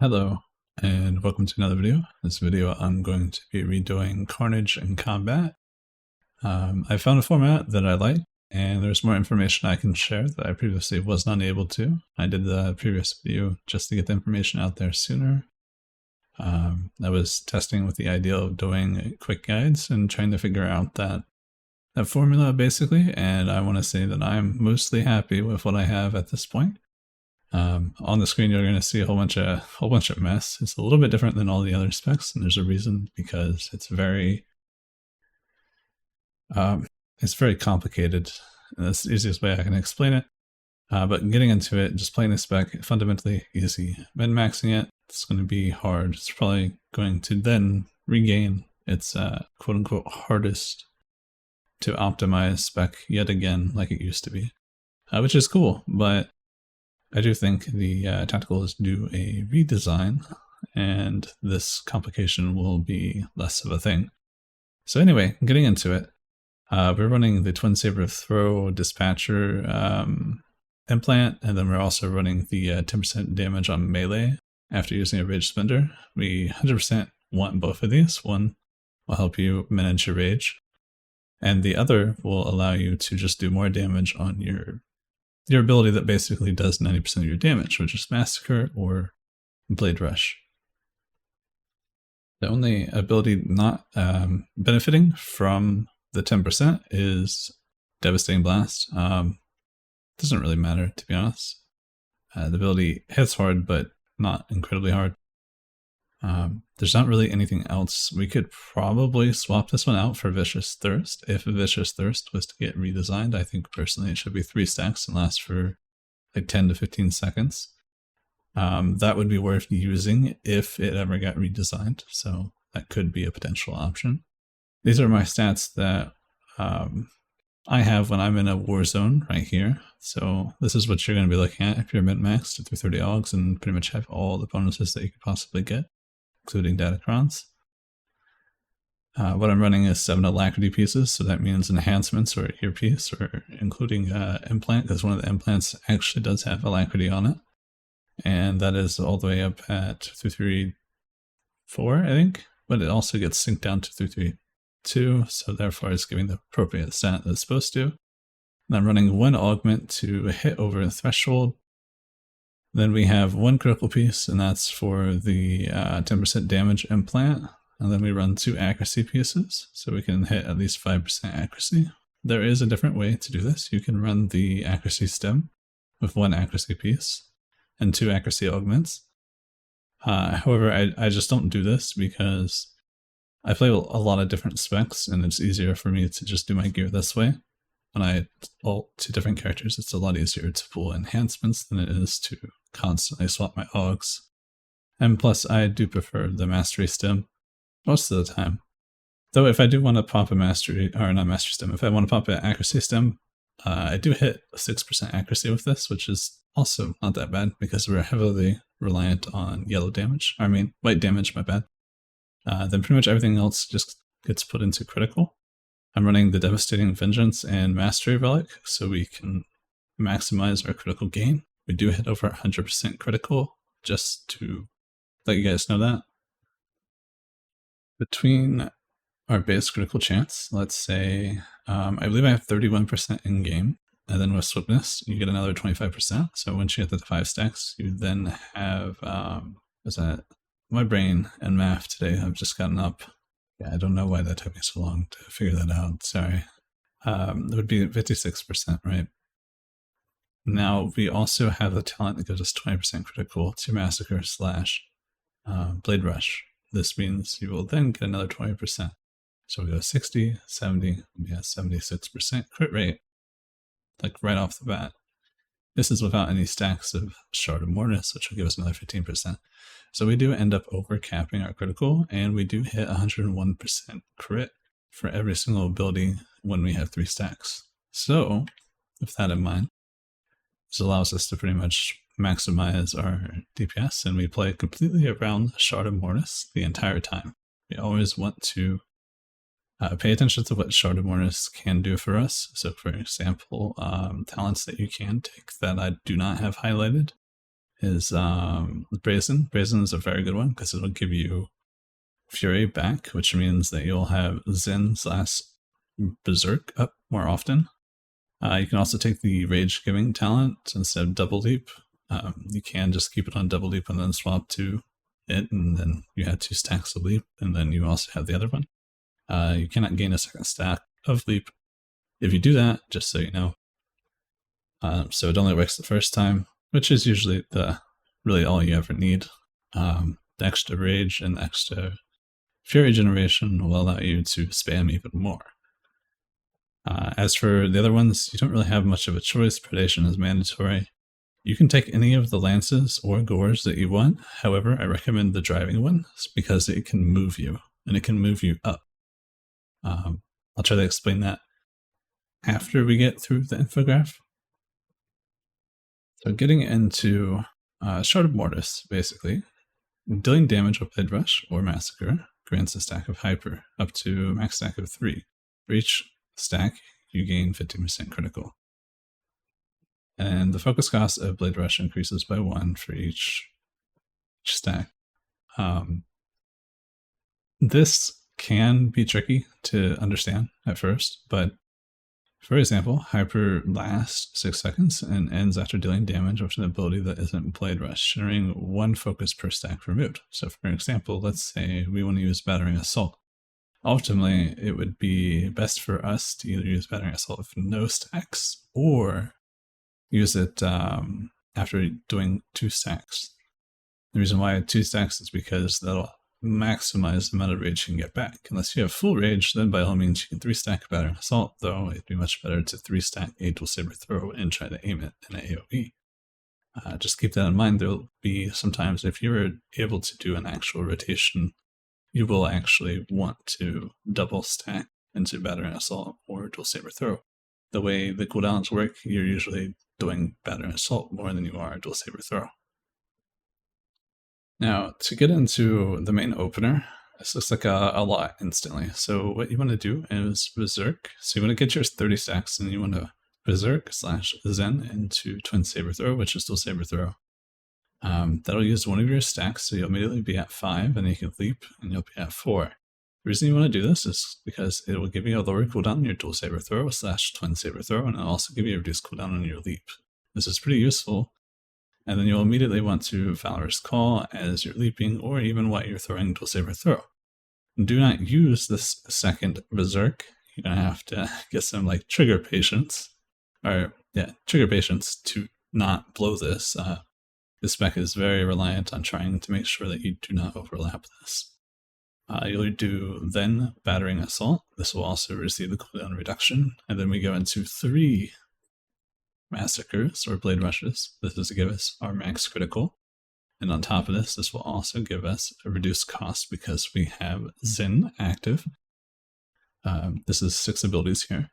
Hello, and welcome to another video. This video I'm going to be redoing Carnage in combat. I found a format that I like, and there's more information I can share that I previously was not able to. I did the previous video just to get the information out there sooner. I was testing with the idea of doing quick guides and trying to figure out that formula basically, and I want to say that I'm mostly happy with what I have at this point. On the screen, you're going to see a whole bunch of mess. It's a little bit different than all the other specs, and there's a reason, because it's very complicated. And that's the easiest way I can explain it. But getting into it, just playing the spec, fundamentally easy. Min-maxing it, it's going to be hard. It's probably going to then regain its quote-unquote hardest to optimize spec yet again, like it used to be, which is cool, but I do think the tacticals do a redesign, and this complication will be less of a thing. So anyway, getting into it, we're running the Twin Saber Throw Dispatcher implant, and then we're also running the 10% damage on melee after using a Rage Spender. We 100% want both of these. One will help you manage your rage, and the other will allow you to just do more damage on your ability that basically does 90% of your damage, which is Massacre or Blade Rush. The only ability not benefiting from the 10% is Devastating Blast. Doesn't really matter, to be honest. The ability hits hard, but not incredibly hard. There's not really anything else. We could probably swap this one out for Vicious Thirst. If Vicious Thirst was to get redesigned, I think personally it should be 3 stacks and last for like 10 to 15 seconds. That would be worth using if it ever got redesigned, so that could be a potential option. These are my stats that I have when I'm in a war zone right here. So this is what you're going to be looking at if you're min-maxed at 330 AUGs and pretty much have all the bonuses that you could possibly get, including Datacrons. What I'm running is 7 alacrity pieces, so that means enhancements or earpiece, or including implant, because one of the implants actually does have alacrity on it. And that is all the way up at 334, I think, but it also gets synced down to 332, so therefore it's giving the appropriate stat that it's supposed to. And I'm running 1 augment to hit over the threshold. Then we have 1 critical piece, and that's for the 10% damage implant. And then we run 2 accuracy pieces, so we can hit at least 5% accuracy. There is a different way to do this. You can run the accuracy stem with 1 accuracy piece and 2 accuracy augments. However, I just don't do this because I play a lot of different specs, and it's easier for me to just do my gear this way. When I ult 2 different characters, it's a lot easier to pull enhancements than it is to constantly swap my AUGs. And plus, I do prefer the mastery stem most of the time. Though if I do want to pop a mastery, or not mastery stem, if I want to pop an accuracy stem, I do hit 6% accuracy with this, which is also not that bad because we're heavily reliant on yellow damage. I mean, white damage, my bad. Then pretty much everything else just gets put into critical. I'm running the Devastating Vengeance and Mastery Relic, so we can maximize our critical gain. We do hit over 100% critical, just to let you guys know that. Between our base critical chance, let's say, I believe I have 31% in game, and then with Swiftness, you get another 25%. So once you get to the 5 stacks, you then have, what's that? My brain and math today have just gotten up. Yeah, I don't know why that took me so long to figure that out, sorry. It would be 56%, right? Now, we also have the talent that gives us 20% critical to Massacre / Blade Rush. This means you will then get another 20%. So we go 60, 70, we have 76% crit rate, like right off the bat. This is without any stacks of Shard of Mortis, which will give us another 15%. So we do end up over-capping our critical, and we do hit 101% crit for every single ability when we have 3 stacks. So, with that in mind, this allows us to pretty much maximize our DPS, and we play completely around Shard of Mortis the entire time. We always want to pay attention to what Shard of Mortis can do for us. So for example, talents that you can take that I do not have highlighted is Brazen. Brazen is a very good one because it'll give you Fury back, which means that you'll have Zen / Berserk up more often. You can also take the Rage Giving talent instead of Double Leap. You can just keep it on Double Leap and then swap to it, and then you have 2 stacks of Leap, and then you also have the other one. You cannot gain a second stack of Leap if you do that, just so you know. So it only works the first time, which is usually really all you ever need. The extra Rage and the extra Fury generation will allow you to spam even more. As for the other ones, you don't really have much of a choice. Predation is mandatory. You can take any of the lances or gores that you want. However, I recommend the driving one because it can move you, and it can move you up. I'll try to explain that after we get through the infograph. So getting into Shard of Mortis, basically, dealing damage with Blade Rush or Massacre grants a stack of Hyper, up to a max stack of 3. For each stack, you gain 50% critical. And the focus cost of Blade Rush increases by 1 for each stack. This can be tricky to understand at first, but for example, Hyper lasts 6 seconds and ends after dealing damage with an ability that isn't Blade Rush, generating 1 focus per stack removed. So for example, let's say we want to use Battering Assault. Ultimately, it would be best for us to either use Battering Assault with no stacks or use it after doing 2 stacks. The reason why 2 stacks is because that'll maximize the amount of rage you can get back. Unless you have full rage, then by all means you can 3-stack Battering Assault, though it'd be much better to 3-stack a Dual Saber Throw and try to aim it in an AoE. Just keep that in mind. There'll be sometimes if you're able to do an actual rotation, you will actually want to double stack into Battering Assault or Dual Saber Throw. The way the cooldowns work, you're usually doing Battering Assault more than you are Dual Saber Throw. Now, to get into the main opener, this looks like a lot instantly. So what you want to do is Berserk. So you want to get your 30 stacks, and you want to Berserk / Zen into Twin Saber Throw, which is Dual Saber Throw. That'll use one of your stacks, so you'll immediately be at 5, and you can leap, and you'll be at 4. The reason you want to do this is because it will give you a lower cooldown on your Dual Saber Throw / Twin Saber Throw, and it'll also give you a reduced cooldown on your leap. This is pretty useful. And then you'll immediately want to Valorous Call as you're leaping, or even while you're throwing Dual Saber Throw. Do not use this second Berserk. You're going to have to get some trigger patience. Trigger patience to not blow this. This spec is very reliant on trying to make sure that you do not overlap this. You'll do then Battering Assault. This will also receive the cooldown reduction. And then we go into 3 Massacres or Blade Rushes. This is to give us our max critical. And on top of this will also give us a reduced cost because we have Zen active. This is 6 abilities here.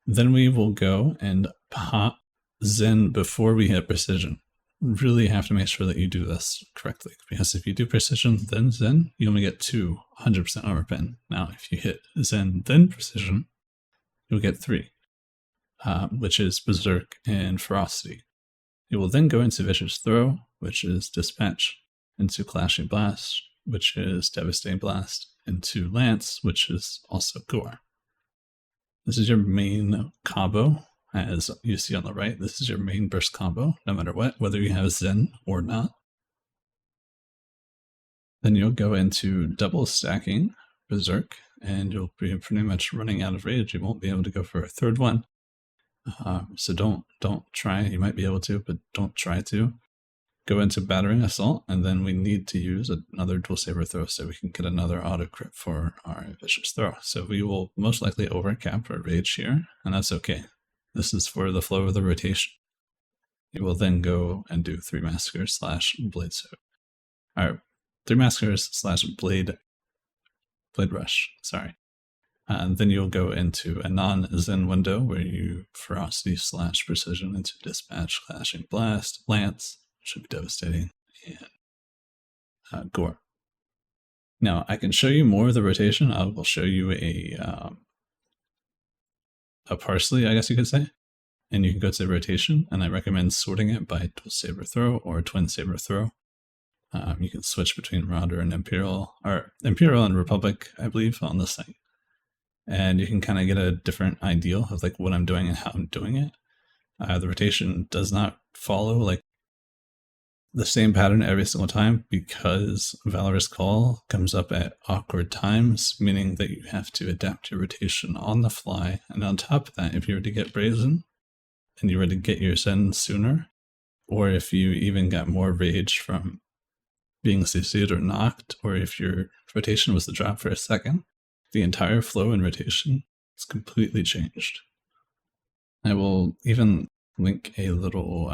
Then we will go and pop Zen before we hit Precision. Really have to make sure that you do this correctly, because if you do Precision then Zen, you only get 2 100% armor pen. Now if you hit Zen then Precision, you'll get 3. Which is Berserk and Ferocity. You will then go into Vicious Throw, which is Dispatch, into Clashing Blast, which is Devastating Blast, into Lance, which is also Gore. This is your main combo, as you see on the right. This is your main burst combo, no matter what, whether you have Zen or not. Then you'll go into double stacking Berserk, and you'll be pretty much running out of rage. You won't be able to go for a third one. So don't try. You might be able to, but don't try to. Go into Battering Assault, and then we need to use another Dual Saber Throw so we can get another auto crit for our Vicious Throw. So we will most likely overcap our rage here, and that's okay. This is for the flow of the rotation. You will then go and do 3 Massacres / Blade Soak. Alright, 3 Massacres / Blade Rush, sorry. And then you'll go into a non-Zen window where you Ferocity / Precision into Dispatch, Clashing Blast, Lance, should be devastating, and Gore. Now, I can show you more of the rotation. I will show you a parsley, I guess you could say. and you can go to rotation, and I recommend sorting it by dual saber throw or twin saber throw. You can switch between Marauder and Imperial, or Imperial and Republic, I believe, on the site. And you can kind of get a different idea of like what I'm doing and how I'm doing it. The rotation does not follow like the same pattern every single time because Valorous Call comes up at awkward times, meaning that you have to adapt your rotation on the fly. And on top of that, if you were to get Brazen and you were to get your Zen sooner, or if you even got more rage from being CC'd or knocked, or if your rotation was to drop for a second, the entire flow and rotation is completely changed. I will even link a little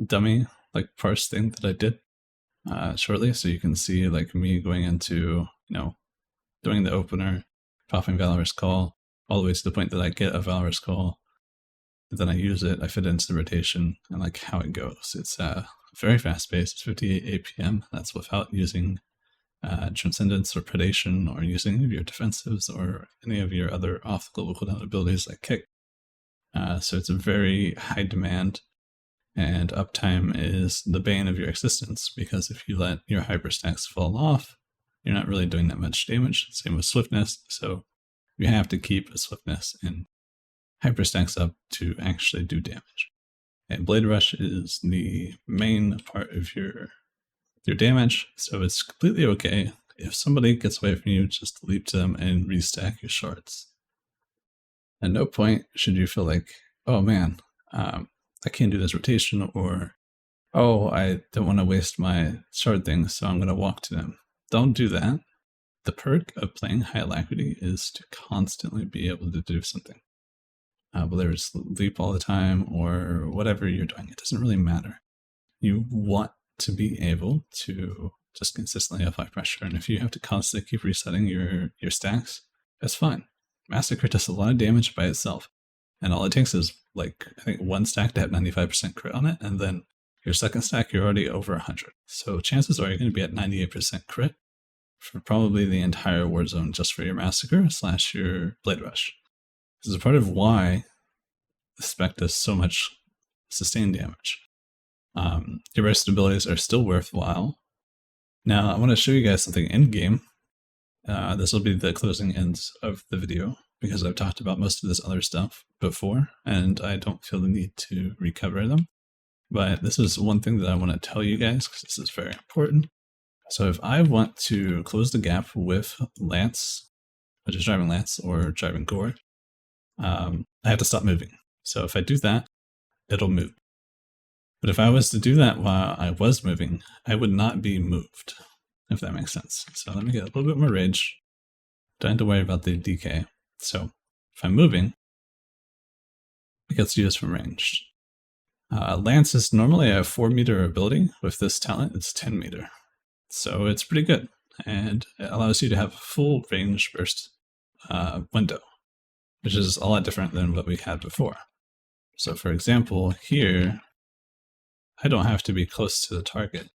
dummy like parse thing that I did shortly, so you can see like me going into, doing the opener, popping Valorous Call, all the way to the point that I get a Valorous Call, then I use it, I fit it into the rotation, and like how it goes. It's very fast paced, it's 58 APM, that's without using Transcendence or Predation, or using any of your defensives or any of your other off global cooldown abilities like Kick. So it's a very high demand, and uptime is the bane of your existence, because if you let your hyperstacks fall off, you're not really doing that much damage. Same with swiftness, so you have to keep a swiftness and hyperstacks up to actually do damage. And Blade Rush is the main part of your damage, so it's completely okay if somebody gets away from you, just leap to them and restack your shards. At no point should you feel like, oh man, I can't do this rotation, or oh, I don't want to waste my shard thing, so I'm going to walk to them. Don't do that. The perk of playing high alacrity is to constantly be able to do something. Whether it's leap all the time or whatever you're doing, it doesn't really matter. You want to be able to just consistently apply pressure, and if you have to constantly keep resetting your stacks, that's fine. Massacre does a lot of damage by itself, and all it takes is like, I think, one stack to have 95% crit on it, and then your second stack you're already over 100. So chances are you're going to be at 98% crit for probably the entire Warzone just for your Massacre / your Blade Rush. This is part of why the spec does so much sustained damage. Your rest abilities are still worthwhile. Now I want to show you guys something in game. This will be the closing ends of the video, because I've talked about most of this other stuff before, and I don't feel the need to recover them. But this is one thing that I want to tell you guys, because this is very important. So if I want to close the gap with Lance, which is driving Lance or driving Gore, I have to stop moving. So if I do that, it'll move. But if I was to do that while I was moving, I would not be moved, if that makes sense. So let me get a little bit more rage. Don't have to worry about the DK. So if I'm moving, it gets used from ranged. Lance is normally a 4 meter ability. With this talent, it's 10 meter. So it's pretty good, and it allows you to have a full range burst window, which is a lot different than what we had before. So for example, here, I don't have to be close to the target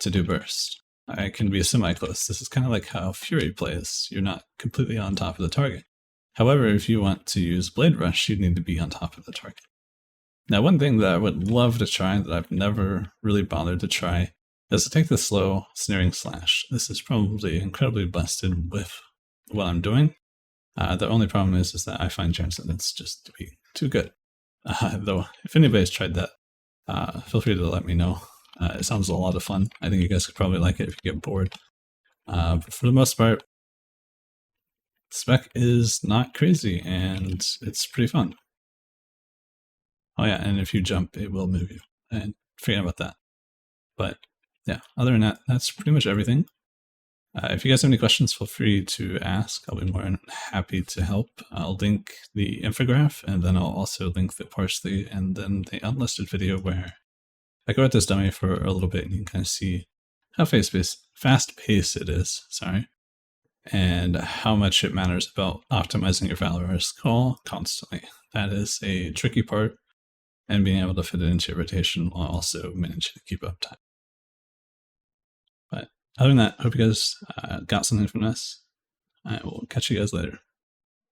to do burst. I can be semi-close. This is kind of like how Fury plays. You're not completely on top of the target. However, if you want to use Blade Rush, you need to be on top of the target. Now, one thing that I would love to try that I've never really bothered to try is to take the slow Snaring Slash. This is probably incredibly busted with what I'm doing. The only problem is that I find Transcendence just to be too good. Though, if anybody's tried that, feel free to let me know. It sounds a lot of fun. I think you guys could probably like it if you get bored. But for the most part, spec is not crazy, and it's pretty fun. Oh yeah, and if you jump, it will move you. And forget about that. But yeah, other than that, that's pretty much everything. If you guys have any questions, feel free to ask. I'll be more than happy to help. I'll link the infograph, and then I'll also link the parsley and then the unlisted video where I go at this dummy for a little bit, and you can kind of see how fast-paced it is, and how much it matters about optimizing your Valorous Call constantly. That is a tricky part, and being able to fit it into your rotation while also managing to keep up time. But other than that, hope you guys got something from this. I will catch you guys later.